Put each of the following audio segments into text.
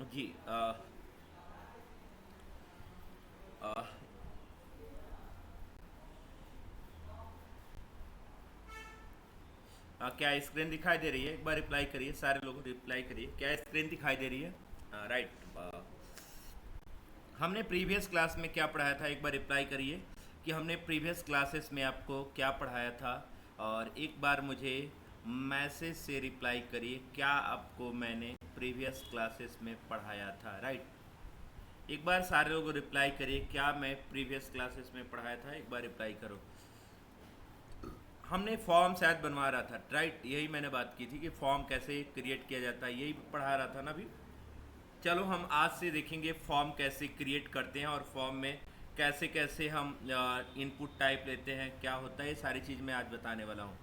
जी अ, क्या स्क्रीन दिखाई दे रही है? एक बार रिप्लाई करिए, सारे लोग रिप्लाई करिए, क्या स्क्रीन दिखाई दे रही है? राइट। हमने प्रीवियस क्लास में क्या पढ़ाया था, एक बार रिप्लाई करिए कि हमने प्रीवियस क्लासेस में आपको क्या पढ़ाया था। और एक बार मुझे मैसेज से रिप्लाई करिए, क्या आपको मैंने प्रीवियस क्लासेस में पढ़ाया था। राइट। एक बार सारे लोग रिप्लाई करिए, क्या मैं प्रीवियस क्लासेस में पढ़ाया था, एक बार रिप्लाई करो। हमने फॉर्म शायद बनवा रहा था, राइट, यही मैंने बात की थी कि फॉर्म कैसे क्रिएट किया जाता है, यही पढ़ा रहा था ना अभी। चलो हम आज से देखेंगे फॉर्म कैसे क्रिएट करते हैं और फॉर्म में कैसे कैसे हम इनपुट टाइप लेते हैं, क्या होता है, ये सारी चीज़ मैं आज बताने वाला हूँ।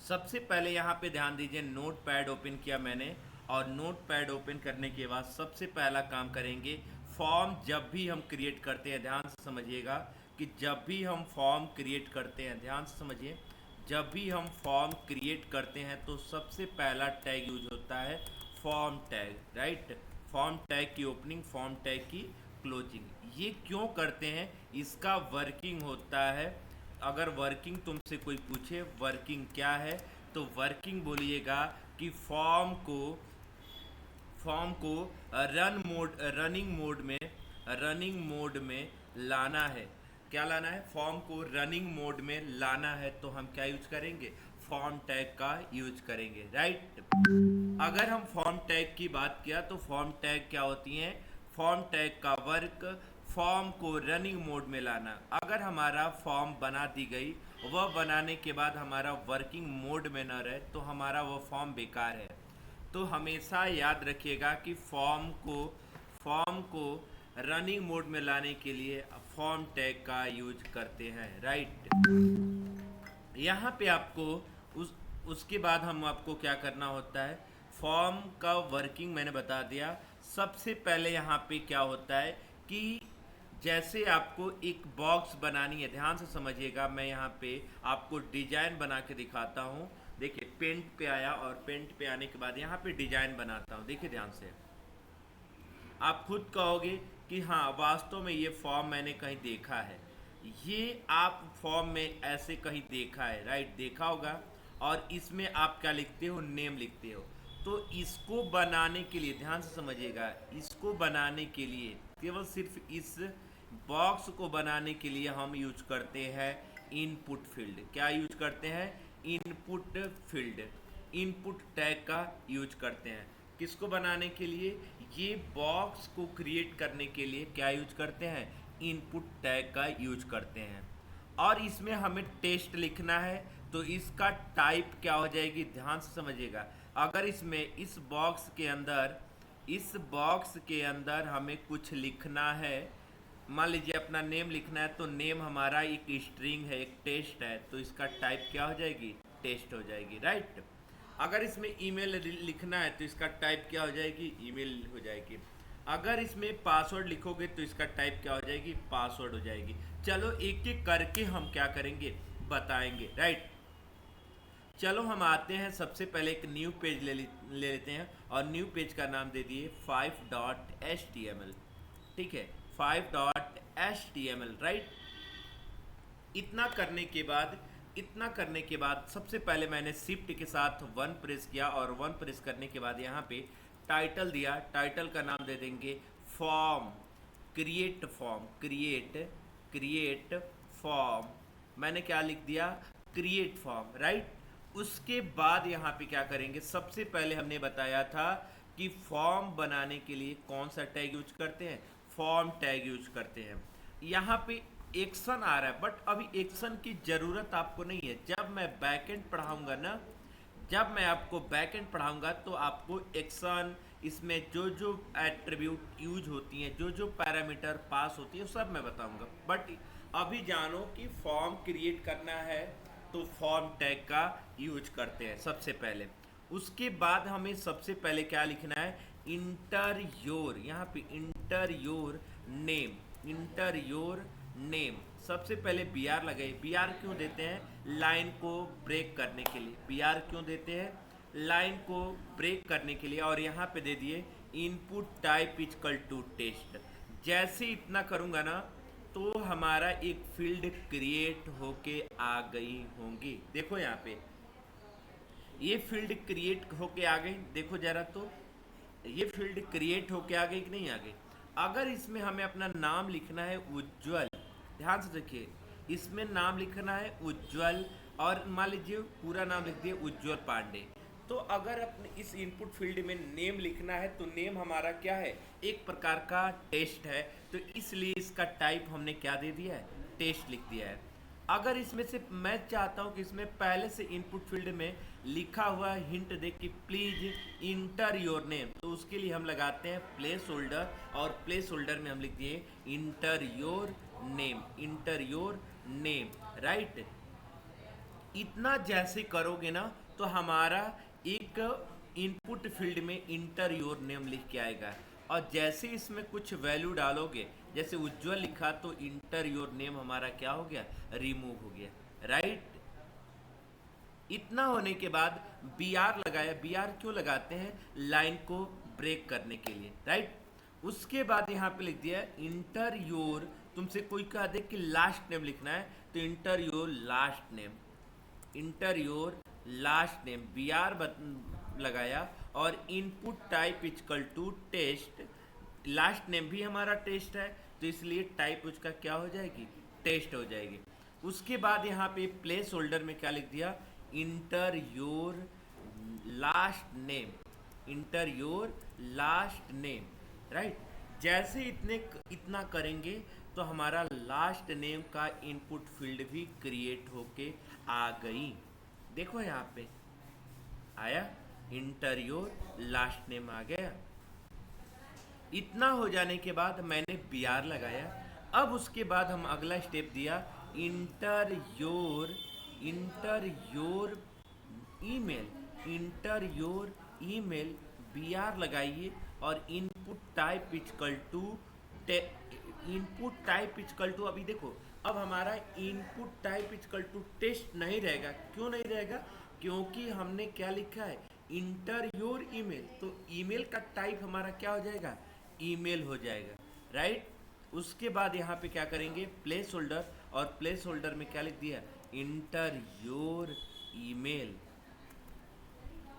सबसे पहले यहाँ पे ध्यान दीजिए, नोट पैड ओपन किया मैंने। और नोट पैड ओपन करने के बाद सबसे पहला काम करेंगे, फॉर्म जब भी हम क्रिएट करते हैं, ध्यान से समझिएगा कि जब भी हम फॉर्म क्रिएट करते हैं, ध्यान से समझिए, जब भी हम फॉर्म क्रिएट करते हैं तो सबसे पहला टैग यूज होता है form tag. Right. Form tag की ओपनिंग, फॉर्म टैग की क्लोजिंग। ये क्यों करते हैं, इसका वर्किंग होता है। अगर वर्किंग तुमसे कोई पूछे वर्किंग क्या है, तो वर्किंग बोलिएगा कि फॉर्म को रनिंग मोड में लाना है। क्या लाना है? फॉर्म को रनिंग मोड में लाना है, तो हम क्या यूज करेंगे? फॉर्म टैग का यूज करेंगे। राइट। अगर हम फॉर्म टैग की बात किया तो फॉर्म टैग क्या होती हैं? फॉर्म टैग का वर्क, फॉर्म को रनिंग मोड में लाना। अगर हमारा फॉर्म बना दी गई, वह बनाने के बाद हमारा वर्किंग मोड में न रहे, तो हमारा वह फॉर्म बेकार है। तो हमेशा याद रखिएगा कि फॉर्म को रनिंग मोड में लाने के लिए फॉर्म टैग का यूज करते हैं। राइट। यहाँ पे आपको उस उसके बाद हम आपको क्या करना होता है, फॉर्म का वर्किंग मैंने बता दिया। सबसे पहले यहाँ पे क्या होता है कि जैसे आपको एक बॉक्स बनानी है, ध्यान से समझिएगा, मैं यहाँ पे आपको डिजाइन बना के दिखाता हूँ। देखिए, पेंट पे आया और पेंट पे आने के बाद यहाँ पे डिजाइन बनाता हूँ, देखिए ध्यान से। आप खुद कहोगे कि हाँ, वास्तव में ये फॉर्म मैंने कहीं देखा है। ये आप फॉर्म में ऐसे कहीं देखा है, राइट, देखा होगा। और इसमें आप क्या लिखते हो? नेम लिखते हो। तो इसको बनाने के लिए ध्यान से समझिएगा, इसको बनाने के लिए, केवल सिर्फ इस बॉक्स को बनाने के लिए हम यूज करते हैं इनपुट फील्ड। क्या यूज करते हैं? इनपुट फील्ड, इनपुट टैग का यूज करते हैं। किसको बनाने के लिए? ये बॉक्स को क्रिएट करने के लिए क्या यूज करते हैं? इनपुट टैग का यूज करते हैं। और इसमें हमें टेस्ट लिखना है, तो इसका टाइप क्या हो जाएगी, ध्यान से समझिएगा। अगर इसमें इस बॉक्स के अंदर हमें कुछ लिखना है, मान लीजिए अपना नेम लिखना है, तो नेम हमारा एक स्ट्रिंग है, एक टेस्ट है, तो इसका टाइप क्या हो जाएगी? टेस्ट हो जाएगी। राइट। अगर इसमें ईमेल लिखना है तो इसका टाइप क्या हो जाएगी? ईमेल हो जाएगी। अगर इसमें पासवर्ड लिखोगे तो इसका टाइप क्या हो जाएगी? पासवर्ड हो जाएगी। चलो एक एक करके हम क्या करेंगे, बताएंगे। राइट। चलो हम आते हैं, सबसे पहले एक न्यू पेज ले लेते हैं और न्यू पेज का नाम दे दिए 5.html। ठीक है, 5.html। राइट। इतना करने के बाद सबसे पहले मैंने शिफ्ट के साथ वन प्रेस किया, और वन प्रेस करने के बाद यहाँ पे टाइटल दिया। टाइटल का नाम दे देंगे फॉर्म, क्रिएट फॉर्म। मैंने क्या लिख दिया? Create form. राइट। उसके बाद यहाँ पे क्या करेंगे, सबसे पहले हमने बताया था कि फॉर्म बनाने के लिए कौन सा टैग यूज करते हैं? फॉर्म टैग यूज करते हैं। यहाँ पे एक्शन आ रहा है, बट अभी एक्शन की ज़रूरत आपको नहीं है। जब मैं बैकएंड पढ़ाऊंगा ना, जब मैं आपको बैकएंड पढ़ाऊंगा तो आपको एक्शन, इसमें जो जो एट्रीब्यूट यूज होती हैं, जो जो पैरामीटर पास होती है, सब मैं बताऊंगा। बट अभी जानो कि फॉर्म क्रिएट करना है तो फॉर्म टैग का यूज करते हैं सबसे पहले। उसके बाद हमें सबसे पहले क्या लिखना है? इंटर योर, यहाँ पे इंटर योर नेम। सबसे पहले बी आर लगाइए। बी आर क्यों देते हैं? लाइन को ब्रेक करने के लिए। बी आर क्यों देते हैं? लाइन को ब्रेक करने के लिए। और यहाँ पे दे दिए input type equal to test. जैसे इतना करूँगा ना तो हमारा एक फील्ड क्रिएट होके आ गई होंगी। देखो यहाँ पे ये फील्ड क्रिएट होके आ गई, देखो जरा तो ये फील्ड क्रिएट होके आ गई कि नहीं आ गई। अगर इसमें हमें अपना नाम लिखना है उज्जवल, ध्यान से देखिए, इसमें नाम लिखना है उज्जवल और मान लीजिए पूरा नाम लिख दिए उज्जवल पांडे। तो अगर अपने इस इनपुट फील्ड में नेम लिखना है तो नेम हमारा क्या है, एक प्रकार का टेस्ट है, तो इसलिए इसका टाइप हमने क्या दे दिया है, टेस्ट लिख दिया है। अगर इसमें से मैं चाहता हूं कि इसमें पहले से इनपुट फील्ड में लिखा हुआ हिंट दे कि प्लीज इंटर योर नेम, तो उसके लिए हम लगाते हैं प्लेस होल्डर, और प्लेस होल्डर में हम लिख दिए inter your name, enter your name, right. इतना जैसे करोगे ना तो हमारा एक इनपुट फील्ड में इंटर योर नेम लिख के आएगा, और जैसे इसमें कुछ वैल्यू डालोगे, जैसे उज्जवल लिखा तो इंटर योर नेम हमारा क्या हो गया, रिमूव हो गया, राइट। इतना होने के बाद बी आर लगाया, बी आर क्यों लगाते हैं, लाइन को ब्रेक करने के लिए, राइट। उसके बाद यहाँ पे लिख दिया इंटर योर, तुमसे कोई कहा दे कि लास्ट नेम लिखना है तो enter your last name, enter your last name, B R लगाया, और input type equal to test, last name भी हमारा टेस्ट है तो इसलिए टाइप उसका क्या हो जाएगी, टेस्ट हो जाएगी। उसके बाद यहाँ पे प्लेस होल्डर में क्या लिख दिया, enter your last name, enter your last name, right. जैसे इतना करेंगे तो हमारा लास्ट नेम का इनपुट फील्ड भी क्रिएट होके आ गई। देखो यहाँ पे आया, इंटर योर लास्ट नेम आ गया। इतना हो जाने के बाद मैंने बी आर लगाया। अब उसके बाद हम अगला स्टेप दिया, enter your email, enter your email, B R लगाइए, और input type equal to, input type equal to, अभी देखो अब हमारा input type equal to test नहीं रहेगा। क्यों नहीं रहेगा, क्योंकि हमने क्या लिखा है, इंटर योर ईमेल, तो ईमेल का टाइप हमारा क्या हो जाएगा, ईमेल हो जाएगा, राइट। उसके बाद यहाँ पे क्या करेंगे, प्लेस होल्डर, और प्लेस होल्डर में क्या लिख दिया, enter your email,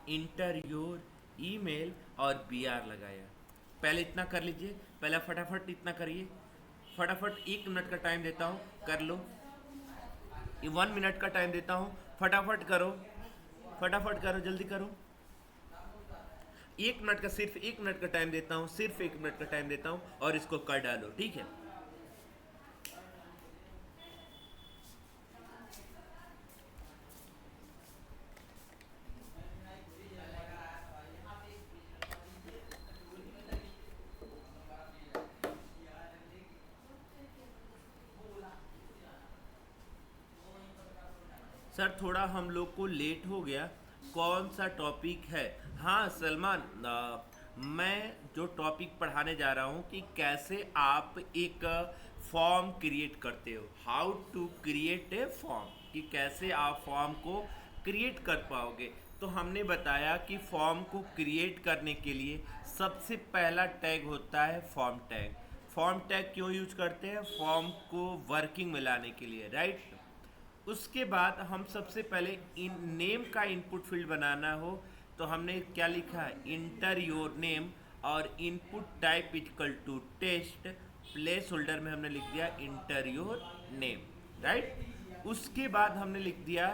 enter your email, और बी आर लगाया। पहले इतना कर लीजिए, पहले फटाफट इतना करिए, फटाफट 1 मिनट का टाइम देता हूँ, कर लो, 1 मिनट का टाइम देता हूँ, फटाफट करो, फटाफट करो, जल्दी करो। 1 मिनट का, सिर्फ 1 मिनट का टाइम देता हूँ, सिर्फ 1 मिनट का टाइम देता हूँ, और इसको कर डालो, ठीक है। सर थोड़ा हम लोग को लेट हो गया, कौन सा टॉपिक है। हाँ सलमान, मैं जो टॉपिक पढ़ाने जा रहा हूँ कि कैसे आप एक फॉर्म क्रिएट करते हो, how to create a form, कि कैसे आप फॉर्म को क्रिएट कर पाओगे। तो हमने बताया कि फॉर्म को क्रिएट करने के लिए सबसे पहला टैग होता है फॉर्म टैग। फॉर्म टैग क्यों यूज करते हैं, फॉर्म को वर्किंग में लाने के लिए, राइट। उसके बाद हम सबसे पहले इन नेम का इनपुट फील्ड बनाना हो तो हमने क्या लिखा है, इंटर योर नेम, और input type equal to test, placeholder में हमने लिख दिया इंटर योर नेम, राइट। उसके बाद हमने लिख दिया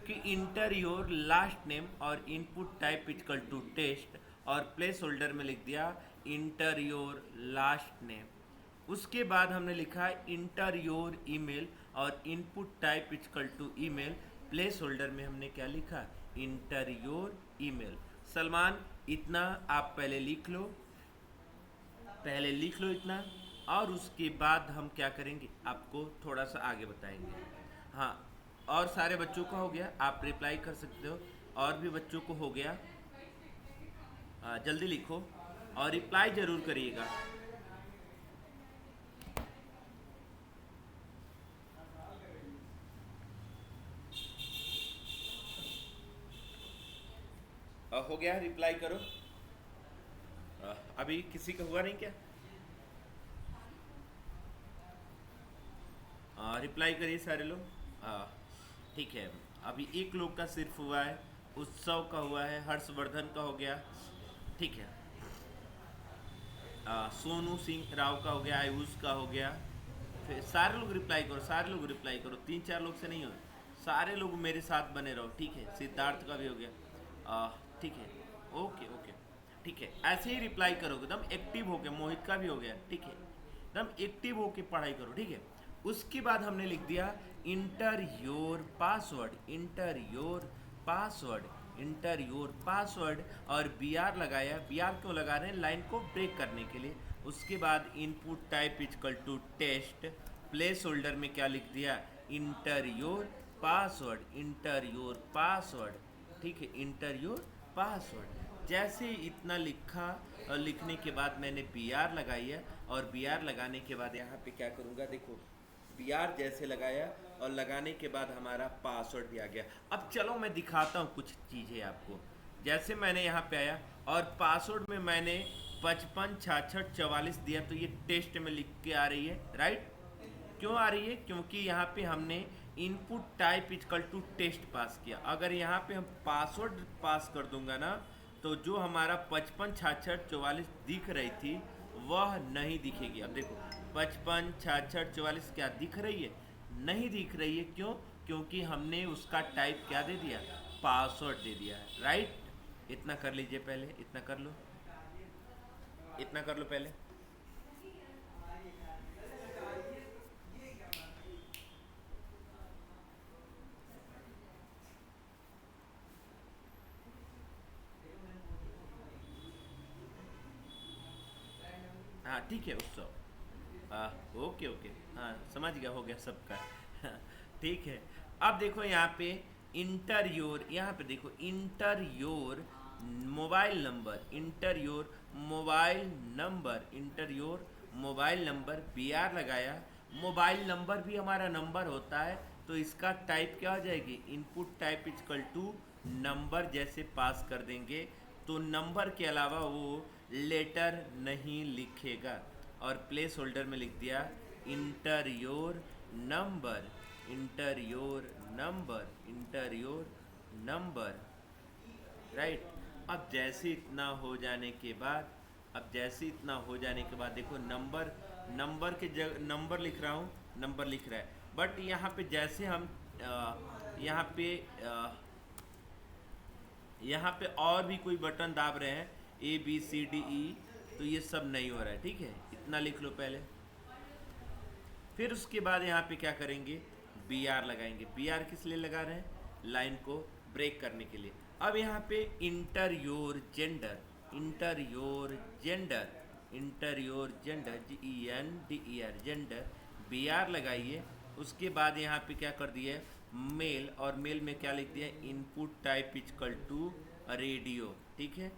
कि इंटर योर लास्ट नेम, और input type equal to test, और प्लेस होल्डर में लिख दिया इंटर योर लास्ट नेम। उसके बाद हमने लिखा इंटर योर ईमेल, और input type equal to email, placeholder में हमने क्या लिखा, इंटर योर ईमेल। सलमान इतना आप पहले लिख लो, पहले लिख लो इतना, और उसके बाद हम क्या करेंगे आपको थोड़ा सा आगे बताएंगे। हाँ, और सारे बच्चों का हो गया, आप रिप्लाई कर सकते हो, और भी बच्चों को हो गया, जल्दी लिखो और रिप्लाई ज़रूर करिएगा। हो गया, रिप्लाई करो। अभी किसी का हुआ नहीं क्या? रिप्लाई करिए सारे लोग। हाँ, ठीक है। अभी एक लोग का सिर्फ हुआ है, उत्सव का हुआ है, हर्षवर्धन का हो गया। ठीक है। सोनू सिंह राव का हो गया, आयुष का हो गया। फिर सारे लोग रिप्लाई करो, सारे लोग रिप्लाई करो, तीन चार लोग से नहीं हो, सारे लोग मेरे साथ बने रहो। ठीक है, सिद्धार्थ का भी हो गया। ठीक है। Okay okay. ठीक है, ऐसे ही रिप्लाई करोगे एकदम एक्टिव होके। मोहित का भी हो गया। ठीक है, एकदम एक्टिव होके पढ़ाई करो। ठीक है। उसके बाद हमने लिख दिया enter your password, enter your password, enter your password. और बी आर लगाया। बी आर क्यों लगा रहे हैं? लाइन को ब्रेक करने के लिए। उसके बाद input type equal to test, placeholder में क्या लिख दिया? Enter your password, enter your password. ठीक है, इंटर योर पासवर्ड। जैसे ही इतना लिखा और लिखने के बाद मैंने बी आर लगाई है। और बी आर लगाने के बाद यहाँ पे क्या करूँगा, देखो बी आर जैसे लगाया और लगाने के बाद हमारा पासवर्ड भी आ गया। अब चलो मैं दिखाता हूँ कुछ चीज़ें आपको। जैसे मैंने यहाँ पे आया और पासवर्ड में मैंने 55 66 44 दिया, तो ये टेस्ट में लिख के आ रही है, राइट? क्यों आ रही है? क्योंकि यहाँ पे हमने input type equal to test pass किया। अगर यहाँ पे हम पासवर्ड पास कर दूंगा ना, तो जो हमारा 55 66 44 दिख रही थी वह नहीं दिखेगी। अब देखो 55 66 44 क्या दिख रही है? नहीं दिख रही है। क्यों? क्योंकि हमने उसका टाइप क्या दे दिया? पासवर्ड दे दिया है, राइट? इतना कर लीजिए पहले, इतना कर लो, इतना कर लो पहले। हाँ ठीक है उत्सव। Okay okay. हाँ समझ गया, हो गया सबका। ठीक है। अब देखो यहाँ पे इंटर योर, यहाँ पे देखो enter your mobile number, enter your mobile number, enter your mobile number. B R लगाया। मोबाइल नंबर भी हमारा नंबर होता है, तो इसका टाइप क्या हो जाएगी? Input type equal to number जैसे पास कर देंगे, तो नंबर के अलावा वो लेटर नहीं लिखेगा। और प्लेस होल्डर में लिख दिया enter your number, enter your number, enter your number, right? अब जैसे इतना हो जाने के बाद, अब जैसे इतना हो जाने के बाद देखो नंबर, नंबर के जगह नंबर लिख रहा हूँ, नंबर लिख रहा है। बट यहाँ पे जैसे हम यहाँ पे यहाँ पे और भी कोई बटन दाब रहे हैं, A B C D E, तो ये सब नहीं हो रहा है। ठीक है, इतना लिख लो पहले। फिर उसके बाद यहाँ पे क्या करेंगे? बी आर लगाएंगे। बी आर किस लिए लगा रहे हैं? लाइन को ब्रेक करने के लिए। अब यहाँ पे enter your gender, enter your gender, enter your gender, GENDER gender. B R लगाइए। उसके बाद यहाँ पे क्या कर दिया है? मेल। और मेल में क्या लिख दिया है? Input type equal to radio. ठीक है,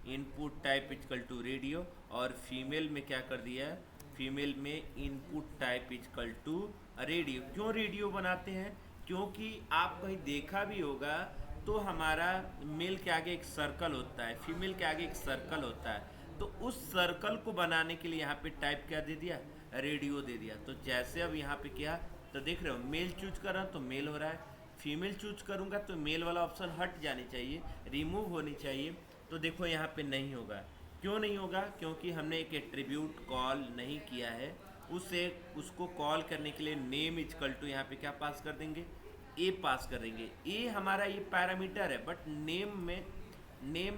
input type equal to radio. और फीमेल में क्या कर दिया है? फीमेल में input type equal to radio. क्यों रेडियो बनाते हैं? क्योंकि आप कहीं देखा भी होगा तो हमारा मेल के आगे एक सर्कल होता है, फीमेल के आगे एक सर्कल होता है। तो उस सर्कल को बनाने के लिए यहाँ पे टाइप क्या दे दिया? रेडियो दे दिया। तो जैसे अब यहाँ पे किया तो देख रहे हो मेल चूज कर रहा हूँ तो मेल हो रहा है, फीमेल चूज करूँगा तो मेल वाला ऑप्शन हट जानी चाहिए, रिमूव होनी चाहिए। तो देखो यहाँ पे नहीं होगा। क्यों नहीं होगा? क्योंकि हमने एक एट्रीब्यूट कॉल नहीं किया है। उसे उसको कॉल करने के लिए नेम इजकल टू यहाँ पे क्या पास कर देंगे? ए पास कर देंगे। ए हमारा ये पैरामीटर है, बट नेम में नेम,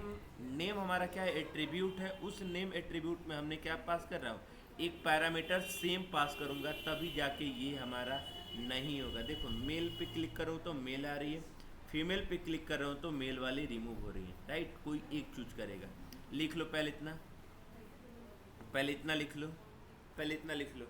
नेम हमारा क्या है? एट्रीब्यूट है। उस नेम एट्रीब्यूट में हमने क्या पास कर रहा हूँ? एक पैरामीटर सेम पास करूँगा, तभी जाके ये हमारा नहीं होगा। देखो मेल पे क्लिक करूँ तो मेल आ रही है, फीमेल पे क्लिक कर रहा हूँ तो मेल वाली रिमूव हो रही है, राइट? कोई एक चूज करेगा। लिख लो पहले इतना, पहले इतना लिख लो, पहले इतना लिख लो।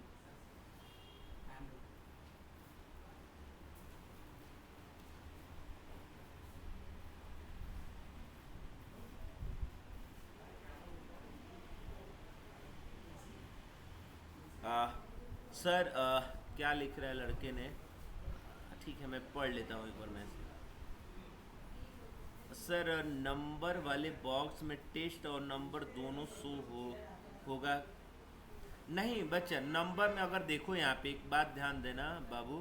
आ, सर क्या लिख रहा है लड़के ने? ठीक है मैं पढ़ लेता हूँ एक बार मैसेज। सर नंबर वाले बॉक्स में टेस्ट और नंबर दोनों शो होगा। नहीं बच्चा, नंबर में अगर देखो यहाँ पे एक बात ध्यान देना बाबू,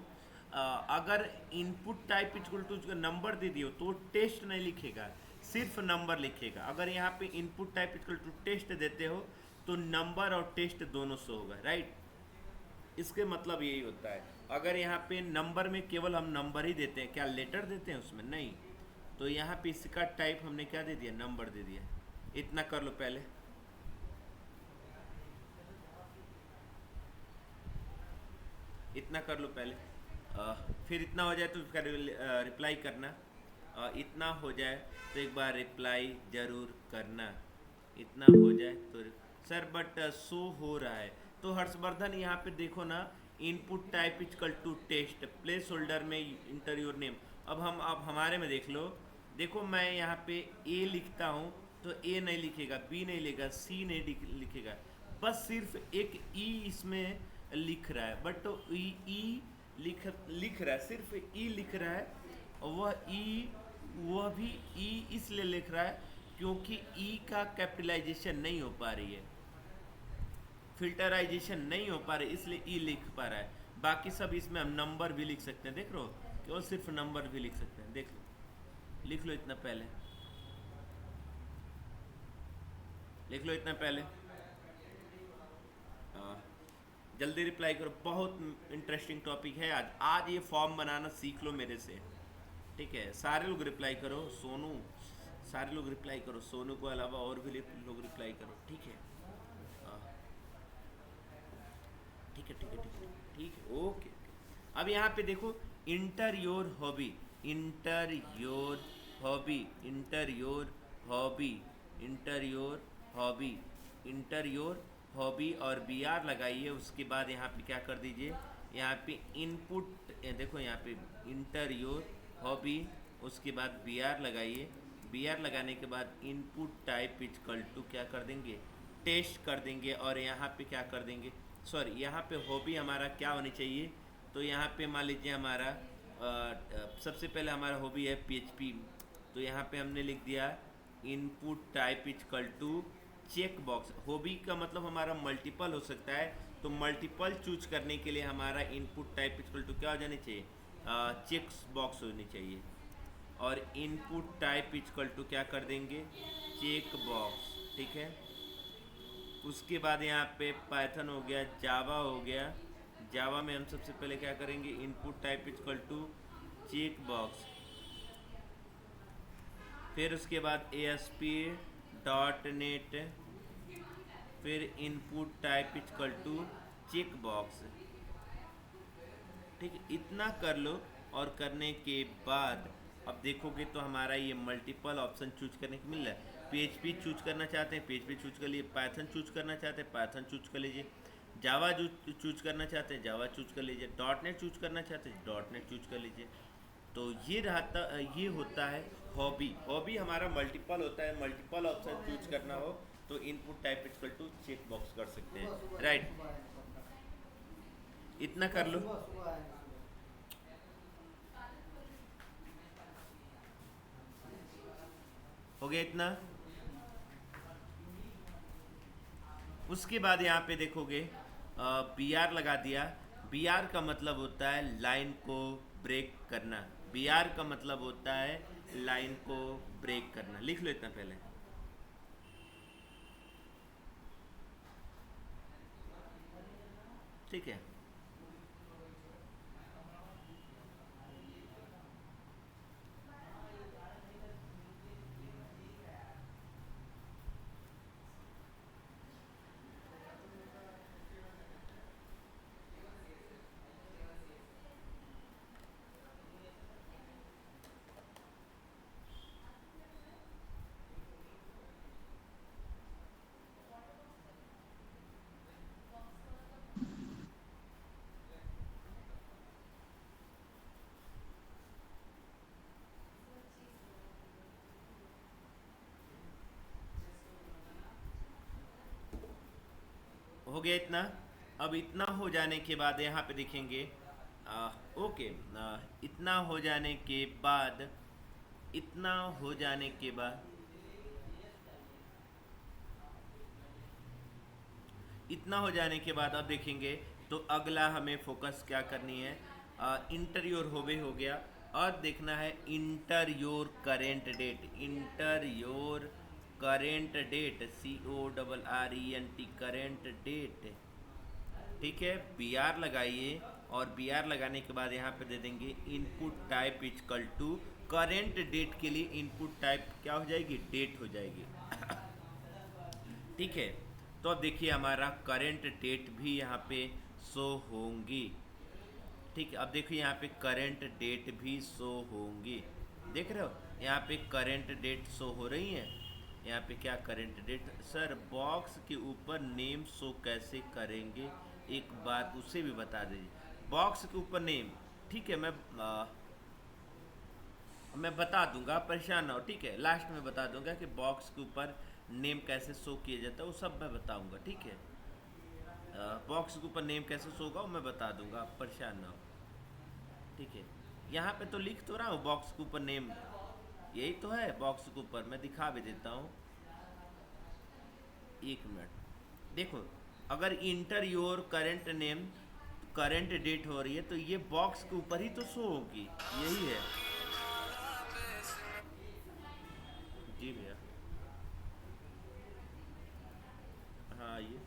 अगर input type equal to number दे दियो तो टेस्ट नहीं लिखेगा, सिर्फ नंबर लिखेगा। अगर यहाँ पे input type equal to test देते हो तो नंबर और टेस्ट दोनों शो होगा, राइट। इसके मतलब यही होता है। अगर यहाँ पे नंबर में केवल हम नंबर ही देते हैं, क्या लेटर देते हैं उसमें? नहीं। तो यहाँ पे इसका टाइप हमने क्या दे दिया? नंबर दे दिया। इतना कर लो पहले। इतना कर लो पहले, फिर इतना हो जाए तो उसका रिप्लाई करना। इतना हो जाए तो एक बार रिप्लाई जरूर करना। इतना हो जाए तो सर बट शो हो रहा है तो हर्षवर्धन यहाँ पे देखो ना, input type equal to test, placeholder में इंटर योर नेम। अब हमारे में देख लो, देखो मैं यहाँ पे ए लिखता हूँ तो ए नहीं लिखेगा, बी नहीं लिखेगा, सी नहीं लिखेगा, बस सिर्फ एक ई इसमें लिख रहा है। बट तो ई लिख रहा है, सिर्फ ई लिख रहा है। और वह भी ई इसलिए लिख रहा है क्योंकि ई का कैपिटलाइजेशन नहीं हो पा रही है, फिल्टराइजेशन नहीं हो पा रही, इसलिए ई लिख पा रहा है। बाकी सब इसमें हम नंबर भी लिख सकते हैं, देख लो, केवल सिर्फ नंबर भी लिख सकते हैं, देख लो। लिख लो इतना पहले, लिख लो इतना पहले। जल्दी रिप्लाई करो, बहुत इंटरेस्टिंग टॉपिक है आज। आज ये फॉर्म बनाना सीख लो मेरे से, ठीक है। सारे लोग रिप्लाई करो, सोनू सारे लोग रिप्लाई करो, सोनू को अलावा और भी लोग रिप्लाई करो, ठीक है। ठीक है ठीक है ठीक है ठीक है, ओके। अब यहाँ पे देखो, enter your hobby, inter your hobby, inter your hobby, inter your hobby, inter your hobby और बी आर लगाइए। उसके बाद यहाँ पे क्या कर दीजिए, यहाँ पे इनपुट, देखो यहाँ पे इंटर योर हॉबी, उसके बाद बी आर लगाइए। बी आर लगाने के बाद इनपुट टाइप इक्वल टू क्या कर देंगे, टेस्ट कर देंगे। और यहाँ पे क्या कर देंगे, सॉरी यहाँ पे हॉबी हमारा क्या होनी चाहिए, तो यहाँ पे मान लीजिए हमारा सबसे पहले हमारा हॉबी है PHP, तो यहाँ पे हमने लिख दिया input type equal to check box. Hobby का मतलब हमारा मल्टीपल हो सकता है, तो मल्टीपल चूज करने के लिए हमारा इनपुट टाइप इक्वल टू क्या हो जानी चाहिए, चेक्स बॉक्स होनी चाहिए। और इनपुट टाइप इक्वल टू क्या कर देंगे, चेक बॉक्स, ठीक है। उसके बाद यहाँ पे पाइथन हो गया, जावा हो गया। जावा में हम सबसे पहले क्या करेंगे, input type equal to check box, फिर उसके बाद ASP.NET, फिर input type equal to check box, ठीक है। इतना कर लो, और करने के बाद अब देखोगे तो हमारा ये मल्टीपल ऑप्शन चूज करने को मिल रहा है। PHP चूज करना चाहते हैं PHP चूज कर लिए, पाइथन चूज करना चाहते हैं पाइथन चूज कर लीजिए, जावा चूज करना चाहते हैं जावा चूज कर लीजिए, .NET चूज करना चाहते हैं .NET चूज कर लीजिए। तो ये होता है हॉबी। हॉबी हमारा मल्टीपल होता है, मल्टीपल ऑप्शन चूज करना हो तो input type equal to check box कर सकते हैं, राइट। इतना कर लो। हो गया इतना। उसके बाद यहाँ पे देखोगे बी आर लगा दिया। बी आर का मतलब होता है लाइन को ब्रेक करना, बी आर का मतलब होता है लाइन को ब्रेक करना। लिख लो इतना पहले, ठीक है। हो गया इतना। अब इतना हो जाने के बाद यहाँ पे देखेंगे, ओके, इतना हो जाने के बाद इतना हो जाने के बाद इतना हो जाने के बाद अब देखेंगे तो अगला हमें फोकस क्या करनी है। इंटर योर होवे हो गया, और देखना है enter your current date. Enter your current date, CORRENT, current date. ठीक है, बी आर लगाइए, और बी आर लगाने के बाद यहाँ पे दे देंगे input type equal to current date. के लिए इनपुट टाइप क्या हो जाएगी, डेट हो जाएगी। ठीक है, तो अब देखिए हमारा करेंट डेट भी यहाँ पे शो होंगी। ठीक है, अब देखिए यहाँ पे करेंट डेट भी शो होंगी। देख रहे हो, यहाँ पे करेंट डेट शो हो रही है। यहाँ पे क्या करेंट डेट। सर बॉक्स के ऊपर नेम शो कैसे करेंगे, एक बात उसे भी बता दीजिए। बॉक्स के ऊपर नेम, ठीक है, मैं बता दूंगा, परेशान ना हो। ठीक है, लास्ट में बता दूंगा कि बॉक्स के ऊपर नेम कैसे शो किया जाता है, वो सब मैं बताऊंगा। ठीक है, बॉक्स के ऊपर नेम कैसे शो होगा वो मैं बता दूंगा, आप परेशान ना हो। ठीक है, यहाँ पे तो लिख तो रहा हूँ बॉक्स के ऊपर नेम, यही तो है बॉक्स के ऊपर। मैं दिखा भी देता हूँ, एक मिनट। देखो, अगर enter your current name, current date हो रही है, तो ये बॉक्स के ऊपर ही तो शो होगी, यही है। जी भैया, हाँ ये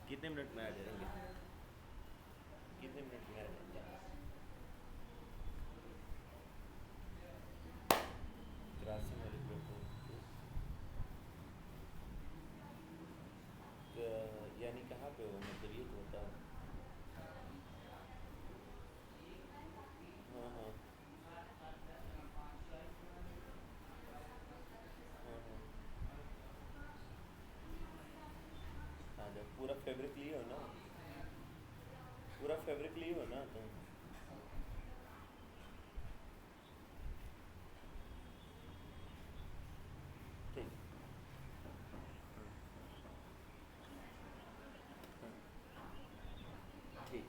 कितने मिनट में आ जाएंगे, कितने मिनट में आ जाएंगे। 83 वाले यानी कहाँ पे हो, मतलब ये तो होता है। हाँ हाँ हाँ हाँ, आ जाओ। पूरा फैब्रिक लिए हो ना, पूरा फैब्रिक लिए हो ना तुम। ठीक, ठीक।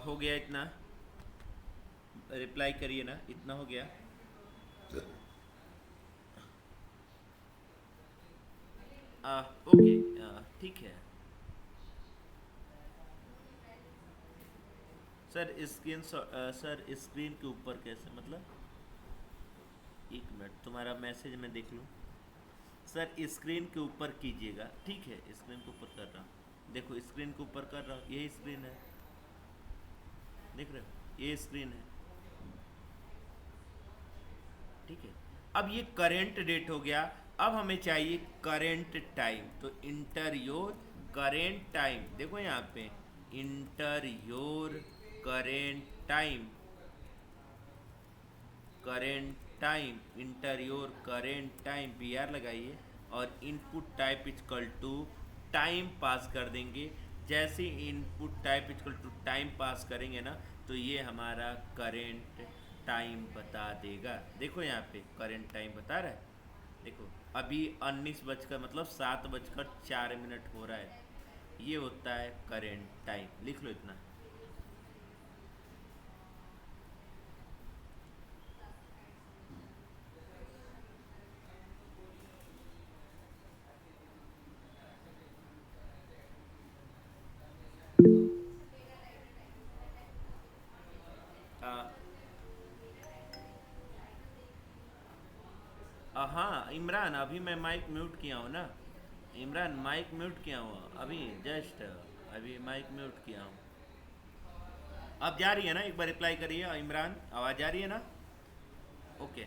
हो गया इतना, रिप्लाई करिए ना, इतना हो गया। ओके, ठीक है। सर स्क्रीन, सर स्क्रीन के ऊपर कैसे, मतलब एक मिनट, तुम्हारा मैसेज मैं देख लूँ। सर स्क्रीन के ऊपर कीजिएगा, ठीक है, स्क्रीन के ऊपर कर रहा हूँ। देखो स्क्रीन के ऊपर कर रहा हूँ, यही स्क्रीन है, देख रहे हो, ये स्क्रीन है। ठीक है, अब ये करेंट डेट हो गया। अब हमें चाहिए करेंट टाइम, तो इंटर योर करेंट टाइम। देखो यहाँ पे enter your current time, current time, enter your current time, B R लगाइए, और input type equal to time pass कर देंगे। जैसे input type equal to time pass करेंगे ना, तो ये हमारा करेंट टाइम बता देगा। देखो यहाँ पे करेंट टाइम बता रहा है। देखो अभी 19 बजकर, मतलब 7 बजकर 4 मिनट हो रहा है। ये होता है करेंट टाइम, लिख लो इतना। हाँ इमरान, अभी मैं माइक म्यूट किया हूँ ना। इमरान माइक म्यूट किया हूँ अभी, जस्ट अभी माइक म्यूट किया हूँ। अब जा रही है ना, एक बार रिप्लाई करिए इमरान, आवाज़ आ रही है ना। ओके,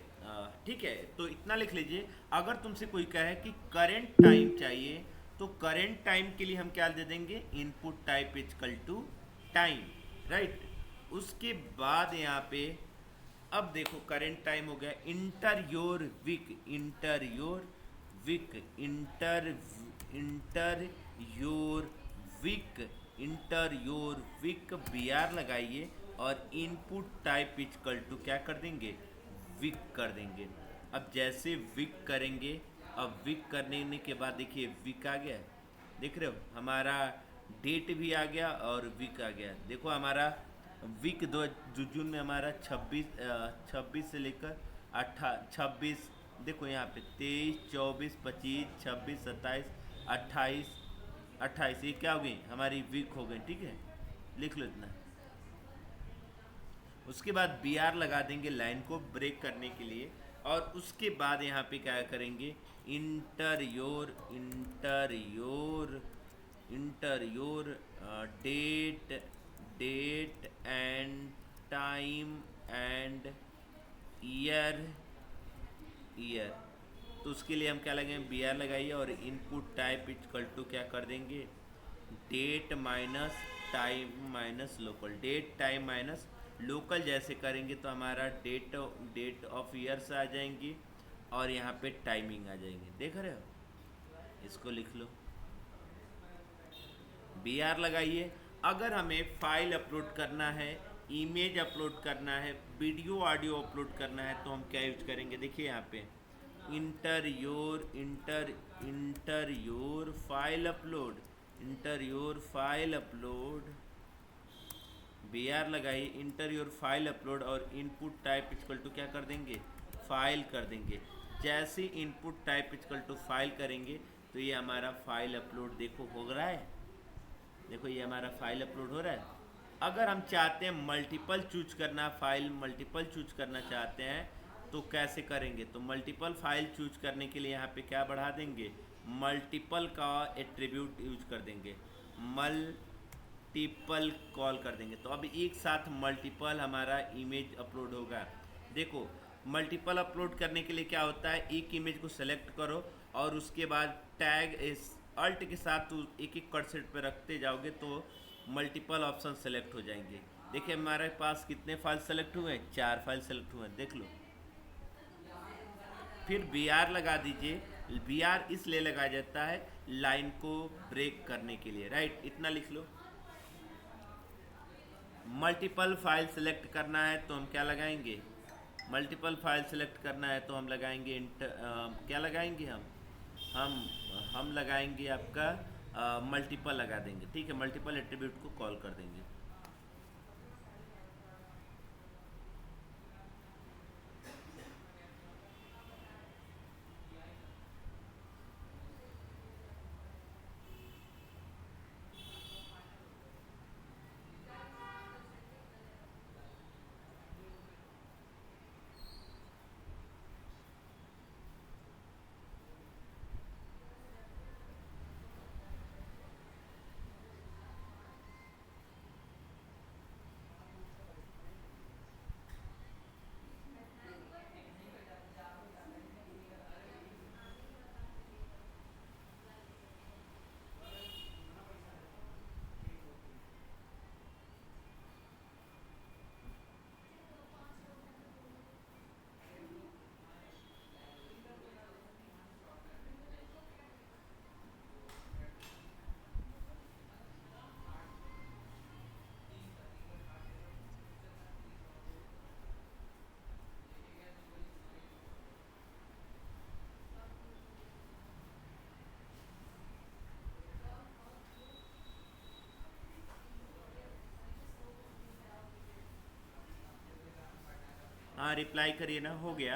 ठीक है, तो इतना लिख लीजिए। अगर तुमसे कोई कहे कि करेंट टाइम चाहिए, तो करेंट टाइम के लिए हम क्या दे देंगे, input type equal to time, right. उसके बाद यहाँ पे अब देखो करेंट टाइम हो गया। Enter your week, enter your week, enter your week, enter your week, B R लगाइए, और इनपुट टाइप इक्वल टू क्या कर देंगे, विक कर देंगे। अब जैसे विक करेंगे, अब विक करने के बाद देखिए विक आ गया, देख रहे हो हमारा डेट भी आ गया और विक आ गया। देखो हमारा विक दो जून में हमारा 26 से लेकर 26, देखो यहाँ पे 23, 24, 25, 26, 27, 28, 28 ये क्या हो गई हमारी वीक हो गई, ठीक है, लिख लो इतना। उसके बाद बी आर लगा देंगे लाइन को ब्रेक करने के लिए, और उसके बाद यहाँ पे क्या करेंगे, enter your date date and time and year year. तो उसके लिए हम क्या लगाएंगे, बी आर लगाइए और इनपुट टाइप इक्वल टू क्या कर देंगे, date minus time minus local, date time minus local. जैसे करेंगे तो हमारा डेट ऑफ ईयर्स आ जाएंगी और यहाँ पे टाइमिंग आ जाएंगे, देख रहे हो, इसको लिख लो। बी आर लगाइए। अगर हमें फाइल अपलोड करना है, इमेज अपलोड करना है, वीडियो ऑडियो अपलोड करना है, तो हम क्या यूज करेंगे, देखिए यहाँ पे enter your file upload, B R लगाइए, इंटर योर फाइल अपलोड और इनपुट टाइप इक्वल टू क्या कर देंगे, फाइल कर देंगे। जैसे input type equal to file करेंगे तो ये हमारा फाइल अपलोड देखो हो रहा है, देखो ये हमारा फाइल अपलोड हो रहा है। अगर हम चाहते हैं मल्टीपल चूज करना, फाइल मल्टीपल चूज करना चाहते हैं तो कैसे करेंगे, तो मल्टीपल फाइल चूज करने के लिए यहाँ पे क्या बढ़ा देंगे, मल्टीपल का एट्रीब्यूट यूज कर देंगे, मल्टीपल कॉल कर देंगे। तो अब एक साथ मल्टीपल हमारा इमेज अपलोड होगा। देखो मल्टीपल अपलोड करने के लिए क्या होता है, एक इमेज को सेलेक्ट करो और उसके बाद टैग इस अल्ट के साथ एक एक कर्सर पे रखते जाओगे तो मल्टीपल ऑप्शन सेलेक्ट हो जाएंगे। देखिए हमारे पास कितने फाइल सेलेक्ट हुए हैं, 4 फाइल सेलेक्ट हुए हैं, देख लो। फिर बी आर लगा दीजिए। बी आर इसलिए लगाया जाता है लाइन को ब्रेक करने के लिए, राइट, इतना लिख लो। मल्टीपल फाइल सेलेक्ट करना है तो हम क्या लगाएंगे, मल्टीपल फाइल सेलेक्ट करना है तो हम लगाएंगे क्या लगाएंगे हम लगाएंगे आपका मल्टीपल लगा देंगे, ठीक है, मल्टीपल एट्रीब्यूट को कॉल कर देंगे। हाँ रिप्लाई करिए ना, हो गया,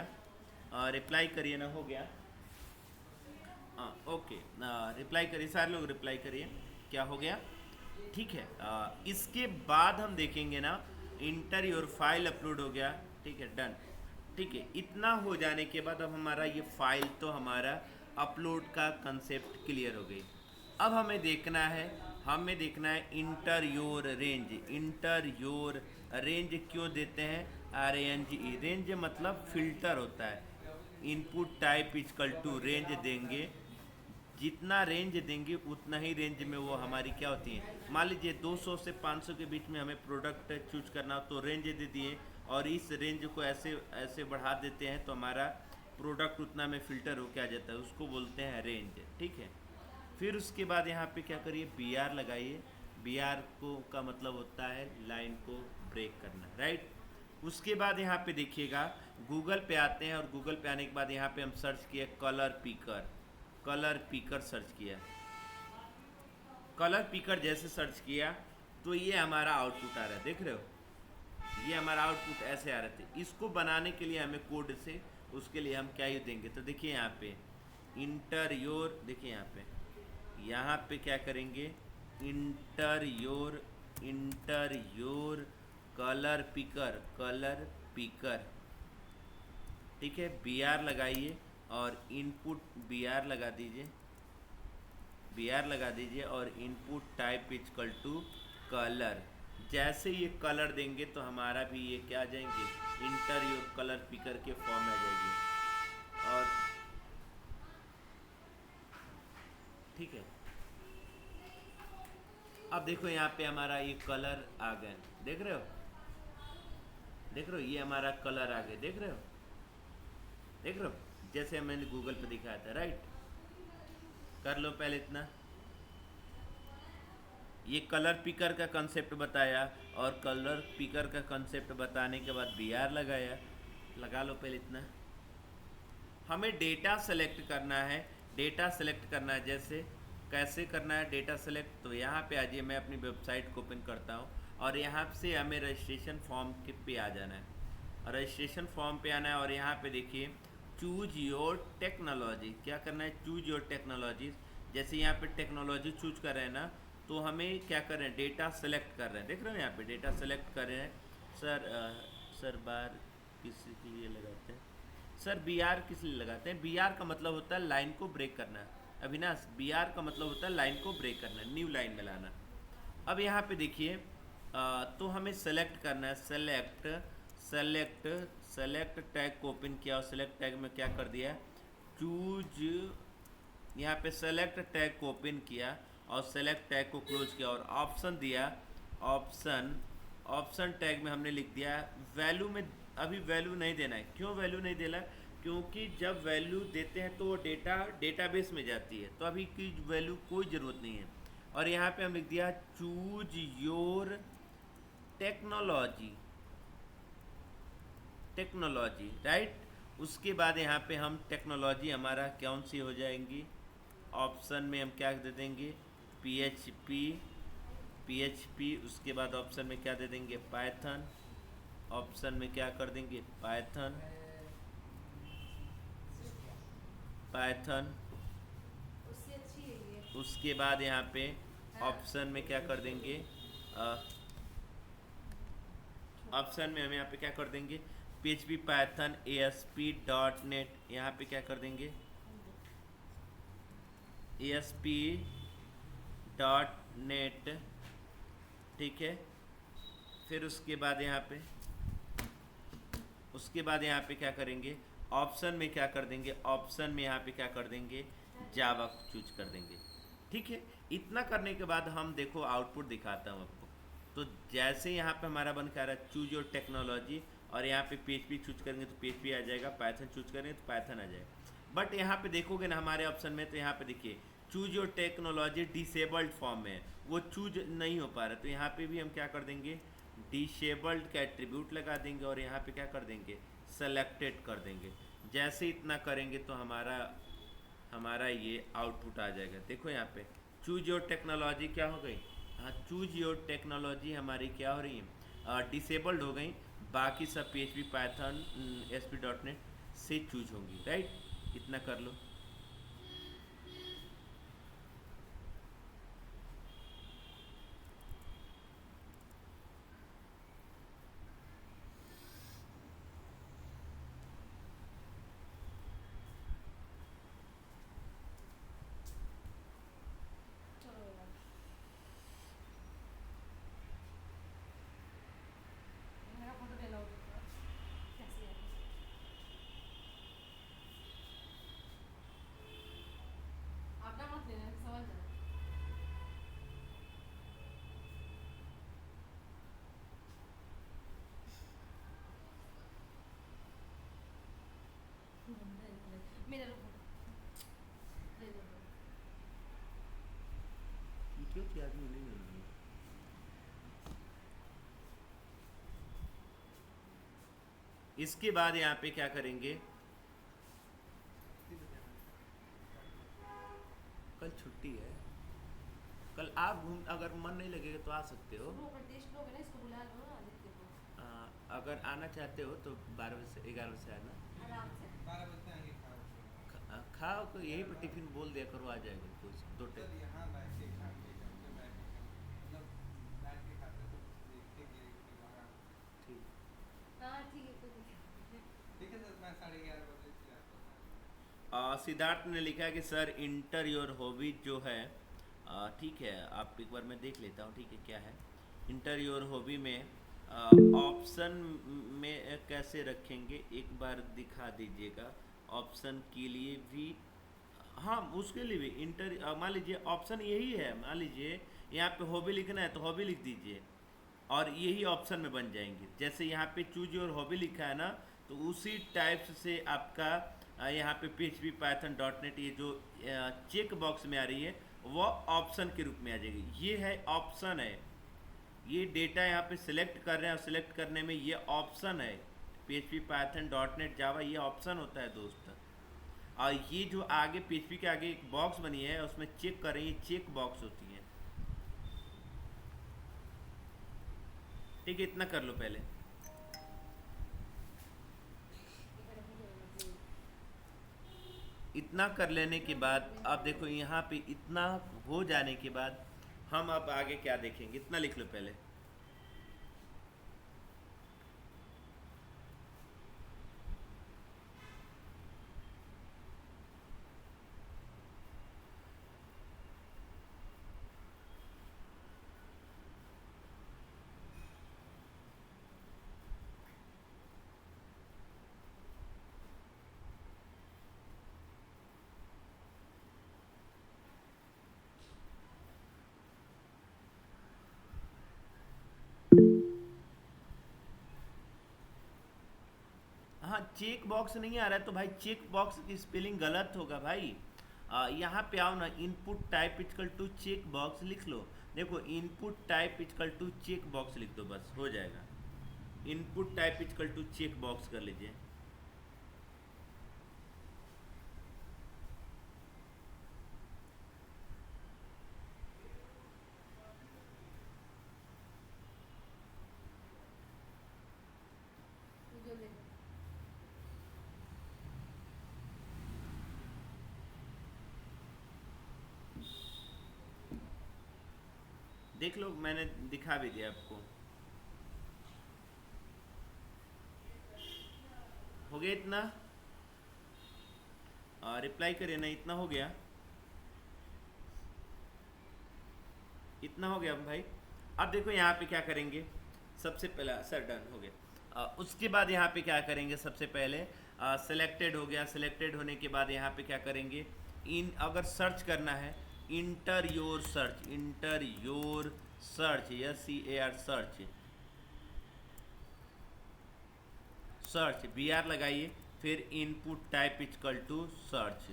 रिप्लाई करिए ना, हो गया, हाँ ओके, रिप्लाई करिए सारे लोग, रिप्लाई करिए, क्या हो गया, ठीक है। इसके बाद हम देखेंगे ना, इंटर योर फाइल अपलोड हो गया, ठीक है, डन, ठीक है। इतना हो जाने के बाद अब हमारा ये फाइल तो हमारा अपलोड का कंसेप्ट क्लियर हो गई। अब हमें देखना है इंटर योर रेंज क्यों देते हैं, RANGE, रेंज मतलब फिल्टर होता है। Input type equal to range देंगे, जितना रेंज देंगे उतना ही रेंज में वो हमारी क्या होती है। मान लीजिए 200 से 500 के बीच में हमें प्रोडक्ट चूज करना हो तो रेंज दे दिए, और इस रेंज को ऐसे ऐसे बढ़ा देते हैं तो हमारा प्रोडक्ट उतना में फ़िल्टर होके आ जाता है, उसको बोलते हैं रेंज, ठीक है। फिर उसके बाद यहाँ पे क्या करिए, बी आर लगाइए। बी आर को का मतलब होता है लाइन को ब्रेक करना, राइट। उसके बाद यहाँ पे देखिएगा गूगल पे आते हैं और गूगल पे आने के बाद यहाँ पे हम सर्च किए colour picker, colour picker search किया। कलर पिकर जैसे सर्च किया तो ये हमारा आउटपुट आ रहा है, देख रहे हो, ये हमारा आउटपुट ऐसे आ रहे थे। इसको बनाने के लिए हमें कोड से, उसके लिए हम क्या ही देंगे, तो देखिए यहाँ पे इंटर योर, देखिए यहाँ पे क्या करेंगे, enter your colour picker, colour picker, ठीक है। बी आर लगाइए और इनपुट बी आर लगा दीजिए, बी आर लगा दीजिए और input type equal to colour. जैसे ये कलर देंगे तो हमारा भी ये क्या आ जाएंगे, इंटर योर कलर पिकर के फॉर्म में आ जाएगी। और ठीक है, अब देखो यहाँ पे हमारा ये कलर आ गए, देख रहे हो, देख रहे हो, ये हमारा कलर आ गए, देख रहे हो, देख रहे हो, जैसे मैंने गूगल पे दिखाया था, राइट। कर लो पहले इतना, ये कलर पिकर का कंसेप्ट बताया और कलर पिकर का कंसेप्ट बताने के बाद बी आर लगाया, लगा लो पहले इतना। हमें डेटा सेलेक्ट करना है, डेटा सेलेक्ट करना है, जैसे कैसे करना है डेटा सेलेक्ट, तो यहाँ पे आ जाइए, मैं अपनी वेबसाइट को ओपन करता हूँ और यहाँ से हमें रजिस्ट्रेशन फॉर्म के पे आ जाना है, रजिस्ट्रेशन फॉर्म पे आना है और यहाँ पे देखिए चूज योर टेक्नोलॉजी, क्या करना है, चूज योर टेक्नोलॉजी। जैसे यहाँ पे टेक्नोलॉजी चूज कर रहे हैं ना, तो हमें क्या कर रहे हैं, डेटा सेलेक्ट कर रहे हैं, देख रहे हो यहाँ पे डेटा सेलेक्ट कर रहे हैं। सर बार किस लिए लगाते हैं, सर बी आर किस लिए लगाते हैं, बी आर का मतलब होता है लाइन को ब्रेक करना, अविनाश बी आर का मतलब होता है लाइन को ब्रेक करना, न्यू लाइन में लाना। अब यहाँ पे देखिए तो हमें सेलेक्ट करना है, सेलेक्ट टैग को ओपन किया और सेलेक्ट टैग में क्या कर दिया, चूज, यहाँ पे सेलेक्ट टैग को ओपन किया और सेलेक्ट टैग को क्लोज किया और ऑप्शन दिया, ऑप्शन टैग में हमने लिख दिया वैल्यू में, अभी वैल्यू नहीं देना है, क्यों वैल्यू नहीं देना, क्योंकि जब वैल्यू देते हैं तो वो डेटाबेस में जाती है, तो अभी की वैल्यू कोई ज़रूरत नहीं है। और यहाँ पे हम लिख दिया चूज योर टेक्नोलॉजी, राइट। उसके बाद यहाँ पे हम टेक्नोलॉजी हमारा कौन सी हो जाएंगी, ऑप्शन में हम क्या दे देंगे, पीएचपी, उसके बाद ऑप्शन में क्या दे देंगे, पाइथन, ऑप्शन में क्या कर देंगे, पाइथन, उसके बाद यहाँ पे ऑप्शन में क्या कर देंगे, ऑप्शन में हम यहाँ पे क्या कर देंगे, PHP पाइथन ASP.NET, यहाँ पे क्या कर देंगे, ASP.NET, ठीक है। फिर उसके बाद यहाँ पे क्या करेंगे, ऑप्शन में क्या कर देंगे, ऑप्शन में यहाँ पे क्या कर देंगे, जावा चूज कर देंगे, ठीक है। इतना करने के बाद हम देखो आउटपुट दिखाता हूँ आपको। तो जैसे यहाँ पे हमारा बन के आ रहा है चूज योर टेक्नोलॉजी, और यहाँ पे PHP चूज करेंगे तो PHP आ जाएगा, पाइथन चूज करेंगे तो पाइथन आ जाएगा। बट यहाँ पे देखोगे ना हमारे ऑप्शन में, तो यहाँ पे देखिए choose your technology disabled form में है, वो चूज नहीं हो पा रहा, तो यहाँ पे भी हम क्या कर देंगे, डिसेबल्ड का एट्रीब्यूट लगा देंगे और यहाँ पे क्या कर देंगे, सेलेक्टेड कर देंगे। जैसे इतना करेंगे तो हमारा ये आउटपुट आ जाएगा। देखो यहाँ पे चूज योर टेक्नोलॉजी क्या हो गई, हाँ चूज योर टेक्नोलॉजी हमारी क्या हो रही है, डिसेबल्ड हो गई, बाकी सब PHP पाइथन ASP.NET से चूज होंगी, राइट। इतना कर लो। क्यों आदमी नहीं इसके बाद यहाँ पे क्या करेंगे, कल छुट्टी है, कल आप घूम, अगर मन नहीं लगेगा तो आ सकते हो। आ, अगर आना चाहते हो तो 12 बजे से 11 बजे से आना। खाओ तो यही पर टिफिन बोल दिया करो, आ जाएगा कुछ दो टाइम। सिद्धार्थ ने लिखा है कि सर इंटर योर हॉबीज जो है, ठीक है आप एक बार मैं देख लेता हूँ, ठीक है क्या है इंटर योर हॉबी में ऑप्शन में कैसे रखेंगे, एक बार दिखा दीजिएगा ऑप्शन के लिए भी। हाँ उसके लिए भी इंटर, मान लीजिए ऑप्शन यही है, मान लीजिए यहाँ पे हॉबी लिखना है तो हॉबी लिख दीजिए और यही ऑप्शन में बन जाएंगे। जैसे यहाँ पे चूज योर हॉबी लिखा है ना, तो उसी टाइप से आपका यहाँ पे PHP Python .NET ये जो चेक बॉक्स में आ रही है वो ऑप्शन के रूप में आ जाएगी। ये है ऑप्शन है, ये डेटा यहाँ पे सिलेक्ट कर रहे हैं और सिलेक्ट करने में ये ऑप्शन है। PHP Python .NET जावा ये ऑप्शन होता है दोस्त। और ये जो आगे PHP के आगे एक बॉक्स बनी है उसमें चेक कर रही है, चेक बॉक्स होती है। ठीक है इतना कर लो पहले। इतना कर लेने के बाद अब देखो यहाँ पे इतना हो जाने के बाद हम अब आगे क्या देखेंगे, इतना लिख लो पहले। हाँ चेक बॉक्स नहीं आ रहा है तो भाई चेक बॉक्स की स्पेलिंग गलत होगा भाई। यहाँ पे आओ ना, input type equal to check box लिख लो। देखो input type equal to check box लिख दो, बस हो जाएगा। Input type equal to check box कर लीजिए। देख लो मैंने दिखा भी दिया आपको। हो गया इतना, रिप्लाई करिए ना, इतना हो गया, इतना हो गया भाई। अब देखो यहाँ पे क्या करेंगे, सबसे पहला सर डन हो गया। उसके बाद यहाँ पे क्या करेंगे, सबसे पहले सिलेक्टेड हो गया। सिलेक्टेड होने के बाद यहाँ पे क्या करेंगे, इन अगर सर्च करना है enter your search, enter your search SEAR search, search BR लगाइए, फिर input type equal to search.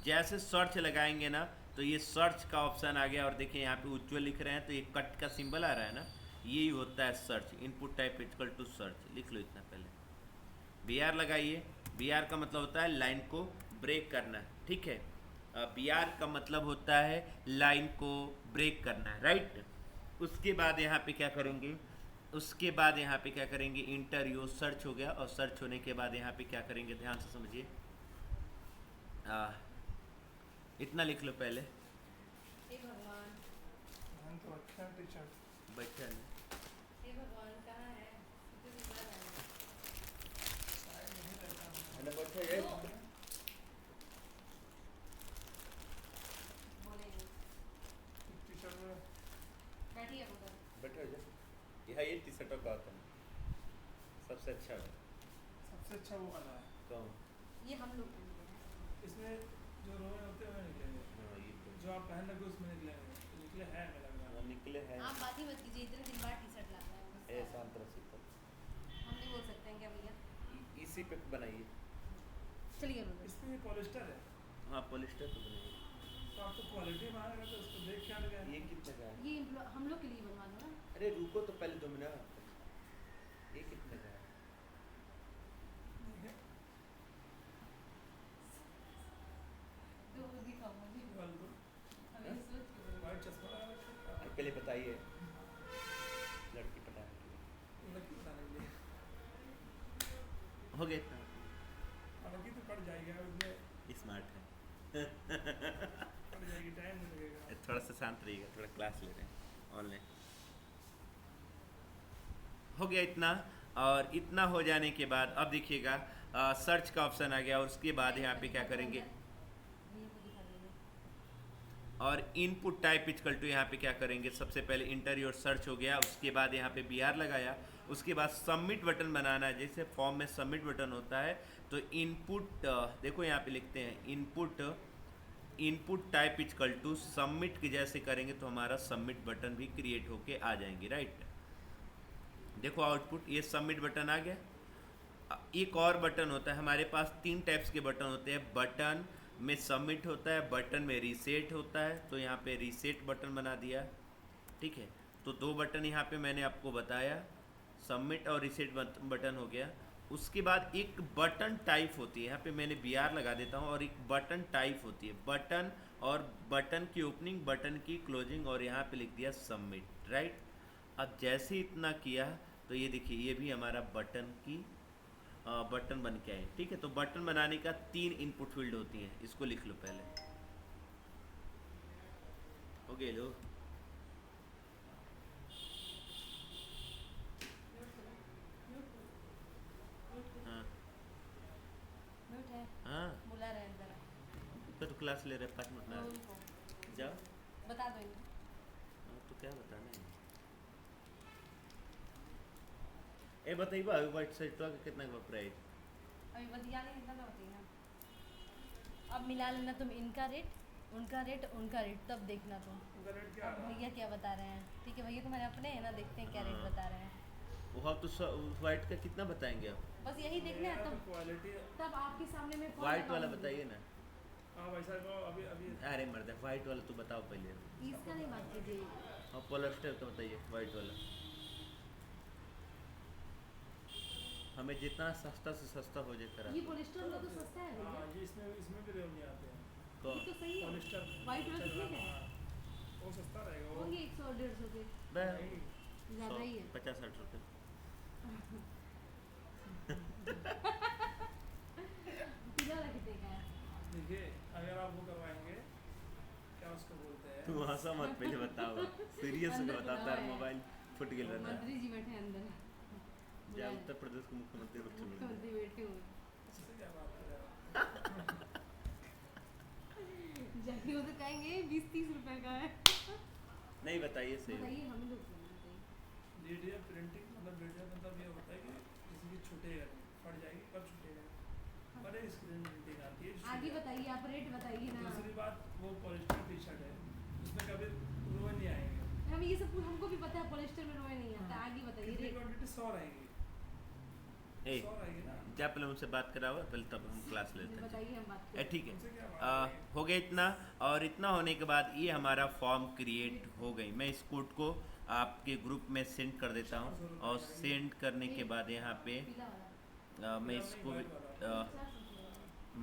जैसे सर्च लगाएंगे ना तो ये सर्च का ऑप्शन आ गया और देखिए यहाँ पे उज्ज्वल लिख रहे हैं तो ये कट का सिंबल आ रहा है ना, यही होता है search. Input type equal to search लिख लो इतना पहले। BR लगाइए, BR का मतलब होता है लाइन को ब्रेक करना, ठीक है। BR का मतलब होता है लाइन को ब्रेक करना, राइट। उसके बाद यहाँ पे क्या करेंगे, उसके बाद यहाँ पे क्या करेंगे, इंटर योर सर्च हो गया। और सर्च होने के बाद यहाँ पे क्या करेंगे, ध्यान से समझिए। इतना लिख लो पहले। हे भगवान, तो अच्छा टी-शर्ट बच्चा ने हे भगवान कहाँ है? मुझे दिखा रहा है। शायद नहीं रहता मैंने बच्चा ये बोलेंगे टी-शर्ट में बैठिए उधर। बैठा हो जा, यह ये टी-शर्ट का होता है सबसे अच्छा है। सबसे अच्छा वो वाला है। कौन? ये हम लोग के लिए है। इसमें जो रोए होते हुए निकलेंगे, हाँ ये तो जो आप पहन लगे उसमें निकलेंगे, निकले हैं मेरा हाँ, निकले हैं। आप बात ही मत कीजिए, इतने दिन बाद टी शर्ट लाता है गुस्सा ए आ रहा है। शांत रसी पर हम नहीं बोल सकते हैं क्या भैया? इसी पे बनाइए। चलिए उधर। इसमें पॉलिस्टर है हाँ पॉलिस्टर तो बनाइए। तो आपको क्वालिटी मांगेगा तो उसको देख क्या लगा ये कितने का है? ये हम लोग के लिए बनवा दो ना। अरे रुको तो पहले 2 मिनट, ये कितने का है? चलिए बताइए लड़की पटाने के लड़की बताने के लिए लिए हो गया इतना लड़की तो पड़ जाएगी अब इसमें स्मार्ट है पड़ जाएगी टाइम नहीं लगेगा थोड़ा सा शांत रहिएगा थोड़ा क्लास ले रहे हैं ऑनलाइन हो गया इतना और इतना हो जाने के बाद अब देखिएगा सर्च का ऑप्शन आ गया और उसके बाद यहाँ पे क्या करेंगे और इनपुट टाइप इक्वल टू यहाँ पे क्या करेंगे सबसे पहले इंटर योर सर्च हो गया उसके बाद यहाँ पे BR लगाया उसके बाद सबमिट बटन बनाना है जैसे फॉर्म में सबमिट बटन होता है तो इनपुट देखो यहाँ पे लिखते हैं input type equal to submit के जैसे करेंगे तो हमारा सबमिट बटन भी क्रिएट होके आ जाएंगे राइट देखो आउटपुट ये सबमिट बटन आ गया एक और बटन होता है हमारे पास 3 टाइप्स के बटन होते हैं बटन में सबमिट होता है बटन में रीसेट होता है तो यहाँ पे रीसेट बटन बना दिया ठीक है तो 2 बटन यहाँ पे मैंने आपको बताया सबमिट और रीसेट बटन हो गया उसके बाद एक बटन टाइप होती है यहाँ पे मैंने BR लगा देता हूँ और एक बटन टाइप होती है बटन और बटन की ओपनिंग बटन की क्लोजिंग और यहाँ पे लिख दिया सबमिट राइट अब जैसे इतना किया तो ये देखिए ये भी हमारा बटन की बटन बन के आए ठीक है तो बटन बनाने का 3 इनपुट फील्ड होती हैं इसको लिख लो पहले हो गए लो हाँ म्यूट है हाँ बुला रहे हैं जरा तो क्लास ले रहे 5 मिनट में उनको जाओ बता दो इनको तो क्या बताना है ए बताइए व्हाइट शर्ट का कितना का प्राइस अभी बतिया नहीं कितना होती है ना अब मिला लेना तुम इनका रेट उनका रेट तब देखना तुम उनका रेट क्या अब भैया क्या बता रहे हैं ठीक है भैया तुम्हारे अपने हैं ना देखते हैं क्या रेट हाँ। बता रहे हैं वो तो व्हाइट का कितना बताएंगे आप बस यही देखना है तब क्वालिटी तब आपके सामने में कौन व्हाइट वाला लगाऊंगी? बताइए ना हाँ भाई साहब अभी अभी अरे मर्द व्हाइट वाला तो बताओ पहले इसका नहीं बात कीजिए और पोलस्टर का बताइए व्हाइट वाला हमें जितना सस्ता से सस्ता हो जाए करा ये पॉलिस्टर वाला तो सस्ता है हाँ भैया ये इसमें भी रेल नहीं आते हैं तो ये तो सही है पॉलिस्टर व्हाइट वाला कितने का है वो सस्ता रहेगा वो होंगे 100-150 के नहीं ज़्यादा ही है 50-60 रुपये पिला वाला कितने का है देखिए अगर आप वो करवाएंगे क्या उसको बोलते हैं तू हंसा मत पहले बताओ सीरियस अंदर होकर बताओ बुलावा तार है। मोबाइल फुट गया ना मंत्री जी बैठे हैं अंदर जा बुलाए। उत्तर प्रदेश के मुख्यमंत्री रुक चुके मुख्यमंत्री बैठे हुए इससे क्या बात कर रहे हो जाके वो तो कहेंगे 20-30 रुपए का है नहीं बताइए सही बताइए हम लोग क्या बताइए डीडीएफ प्रिंटिंग मतलब डीडीएफ मतलब ये होता है कि किसी की छूटेगा नहीं फट जाएगी कब छूटेगा बड़े स्क्रीन प्रिंटिंग आती है आगे छूटेगा। बताइए आप रेट बताइए ना दूसरी बात वो पॉलिस्टर टी शर्ट है उसमें कभी रुए नहीं आएंगे हम ये सब कुछ हमको भी पता है पॉलिस्टर में रोए नहीं आता आगे बताइए कितनी रेट क्वांटिटी 100 रहेगी ए 100 रहेगी ना जा पहले उनसे बात कराओ पहले तब हम क्लास लेते हैं बताइए हम बात ए, ठीक है उनसे क्या बात है हो गया इतना और इतना होने के बाद ये हमारा फॉर्म क्रिएट हो गई मैं इस कोड को आपके ग्रुप में सेंड कर देता हूँ और सेंड करने के बाद यहाँ पे पीला वाला मैं इसको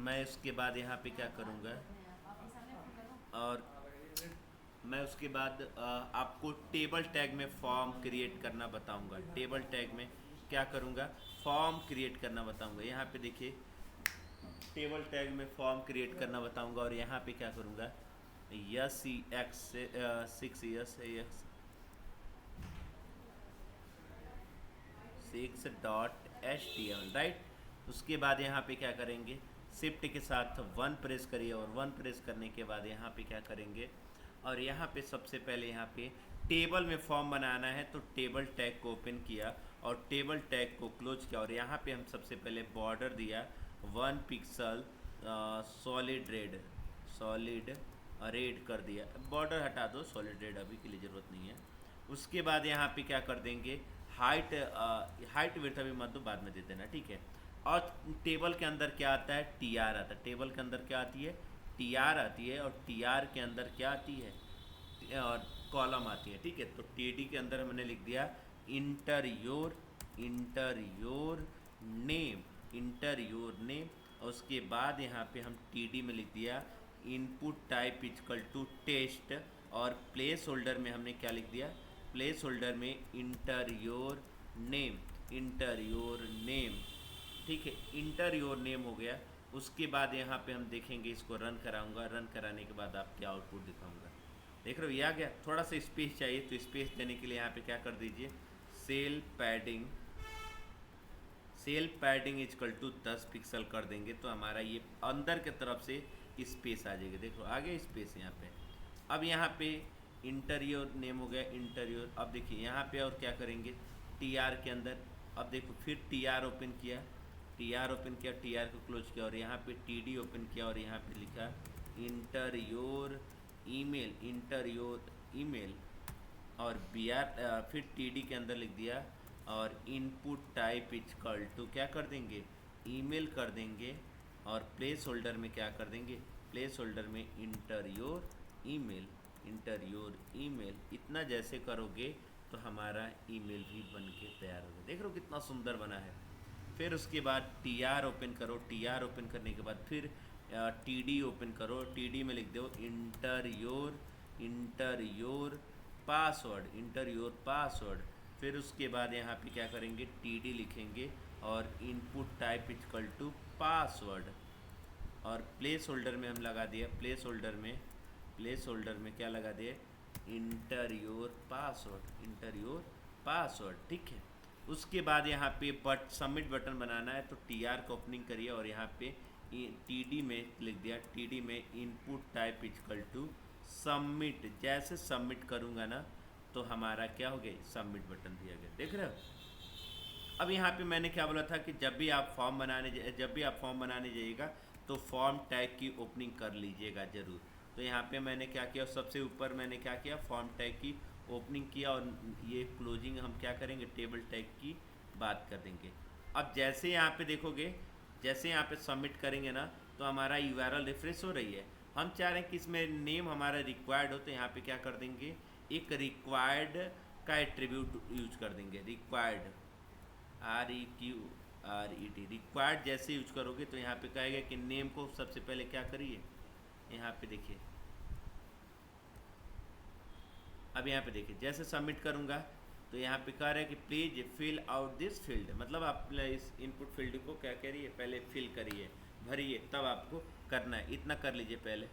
मैं उसके बाद यहाँ पे क्या करूँगा आपके सामने फोन करो और मैं उसके बाद आपको टेबल टैग में फॉर्म क्रिएट करना बताऊंगा टेबल टैग में क्या करूँगा फॉर्म क्रिएट करना बताऊंगा यहाँ पे देखिए टेबल टैग में फॉर्म क्रिएट करना बताऊंगा और यहाँ पे क्या करूँगा यस एक्स 6 राइट उसके बाद यहाँ पे क्या करेंगे शिफ्ट के साथ 1 प्रेस करिए और 1 प्रेस करने के बाद यहाँ पे क्या करेंगे और यहाँ पे सबसे पहले यहाँ पे टेबल में फॉर्म बनाना है तो टेबल टैग को ओपन किया और टेबल टैग को क्लोज किया और यहाँ पे हम सबसे पहले बॉर्डर दिया 1 पिक्सल सॉलिड रेड कर दिया बॉर्डर हटा दो सॉलिड रेड अभी के लिए ज़रूरत नहीं है उसके बाद यहाँ पे क्या कर देंगे हाइट विड्थ अभी मत दो बाद में दे देना ठीक है और टेबल के अंदर क्या आता है TR आता है टेबल के अंदर क्या आती है TR आती है और TR के अंदर क्या आती है और कॉलम आती है ठीक है तो TD के अंदर हमने लिख दिया इंटर योर नेम और उसके बाद यहाँ पे हम TD में लिख दिया input type equal to test और प्लेस होल्डर में हमने क्या लिख दिया, प्लेस होल्डर में enter your name, enter your name, ठीक है, इंटर योर नेम हो गया। उसके बाद यहाँ पे हम देखेंगे, इसको रन कराऊंगा, रन कराने के बाद आपके आउटपुट दिखाऊंगा। देख रहे हो ये आ गया। थोड़ा सा स्पेस चाहिए तो स्पेस देने के लिए यहाँ पे क्या कर दीजिए, cell padding, cell padding equal to 10 pixel कर देंगे तो हमारा ये अंदर के तरफ से स्पेस आ जाएगी। देखो आगे स्पेस यहाँ पे। अब यहाँ पे इंटरियर नेम हो गया, इंटरियर। अब देखिए यहाँ पे और क्या करेंगे, टीआर के अंदर, अब देखो फिर टीआर ओपन किया, टीआर ओपन किया, टीआर को क्लोज किया और यहाँ पे टीडी ओपन किया और यहाँ पे लिखा enter your email, enter your email और बीआर, फिर टीडी के अंदर लिख दिया और इनपुट टाइप इक्वल टू क्या कर देंगे, ईमेल कर देंगे और प्लेस होल्डर में क्या कर देंगे, प्लेस होल्डर में enter your email, enter your email. इतना जैसे करोगे तो हमारा ईमेल भी बन के तैयार होगा। देख रहे हो कितना सुंदर बना है। फिर उसके बाद टीआर ओपन करो, टीआर ओपन करने के बाद फिर टीडी ओपन करो, टीडी में लिख दो inter your password, enter your password. फिर उसके बाद यहाँ पे क्या करेंगे, टीडी लिखेंगे और input type equal to password और प्लेस होल्डर में हम लगा दिया, प्लेस होल्डर में क्या लगा दिए, inter your password, enter your password, ठीक है। उसके बाद यहाँ पे सबमिट बटन बनाना है तो टीआर को ओपनिंग करिए और यहाँ पे टीडी में लिख दिया, टीडी में input type equal to submit. जैसे सबमिट करूँगा ना तो हमारा क्या हो गया, सबमिट बटन दिया गया। देख रहे हो। अब यहाँ पे मैंने क्या बोला था कि जब भी आप फॉर्म बनाने जाइएगा तो फॉर्म टैग की ओपनिंग कर लीजिएगा ज़रूर। तो यहाँ पे मैंने क्या किया, सबसे ऊपर मैंने क्या किया, फॉर्म टैग की ओपनिंग किया और ये क्लोजिंग हम क्या करेंगे, टेबल टैग की बात कर देंगे। अब जैसे यहाँ पे देखोगे, जैसे यहाँ पे सबमिट करेंगे ना तो हमारा यूआरएल रिफ्रेश हो रही है। हम चाह रहे हैं कि इसमें नेम हमारा रिक्वायर्ड हो तो यहाँ पे क्या कर देंगे, एक रिक्वायर्ड का एट्रीब्यूट यूज कर देंगे, रिक्वायर्ड REQUIRED, रिक्वायर्ड जैसे यूज करोगे तो यहाँ पे कहेगा कि नेम को सबसे पहले क्या करिए, यहाँ पे देखिए, अब यहाँ पे देखिए जैसे सबमिट करूँगा तो यहाँ पे कह रहा है कि please fill out this field, मतलब आप इस इनपुट फील्ड को क्या करिए, पहले फिल करिए, भरिए, तब आपको करना है। इतना कर लीजिए पहले।